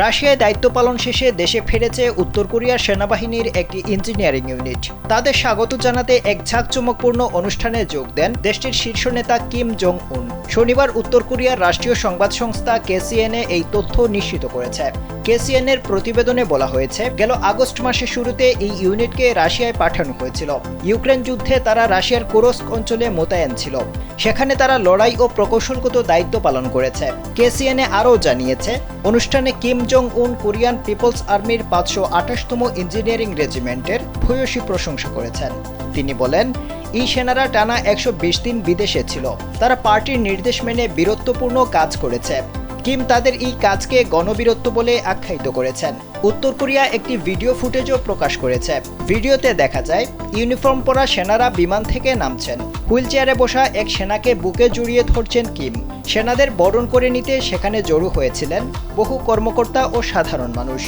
রাশিয়ায় দায়িত্ব পালন শেষে দেশে ফিরেছে উত্তর কোরিয়ার সেনাবাহিনীর একটি ইঞ্জিনিয়ারিং ইউনিট। তাদের স্বাগত জানাতে এক ঝাঁকজমকপূর্ণ অনুষ্ঠানে যোগ দেন দেশটির শীর্ষ নেতা কিম জং উন। শনিবার উত্তর কোরিয়ার রাষ্ট্রীয় সংবাদ সংস্থা কেসিএনএ এই তথ্য নিশ্চিত করেছে। কেসিএনএর প্রতিবেদনে বলা হয়েছে, গেল আগস্ট মাসের শুরুতে এই ইউনিটকে রাশিয়ায় পাঠানো হয়েছিল। ইউক্রেন যুদ্ধে তারা রাশিয়ার কুরস্ক অঞ্চলে মোতায়েন ছিল। সেখানে তারা লড়াই ও প্রকৌশলগত দায়িত্ব পালন করেছে। কেসিএনএ আরও জানিয়েছে, অনুষ্ঠানে কিম জং উন কোরিয়ান পিপলস আর্মির 528তম ইঞ্জিনিয়ারিং রেজিমেন্টের ভূয়সী প্রশংসা করেছেন। তিনি বলেন, এই সেনারা টানা 120 দিন বিদেশে ছিল। তারা পার্টির নির্দেশ মেনে বীরত্বপূর্ণ কাজ করেছে। কিম তাদের এই কাজকে গণবীরত্ব বলে আখ্যায়িত করেছেন। উত্তর কোরিয়া একটি ভিডিও ফুটেজও প্রকাশ করেছে। ভিডিওতে দেখা যায় ইউনিফর্ম পরা সেনারা বিমান থেকে নামছেন। হুইল চেয়ারে বসা এক সেনাকে বুকে জড়িয়ে ধরছেন কিম। সেনাদের বরণ করে নিতে সেখানে জড়ো হয়েছিলেন বহু কর্মকর্তা ও সাধারণ মানুষ।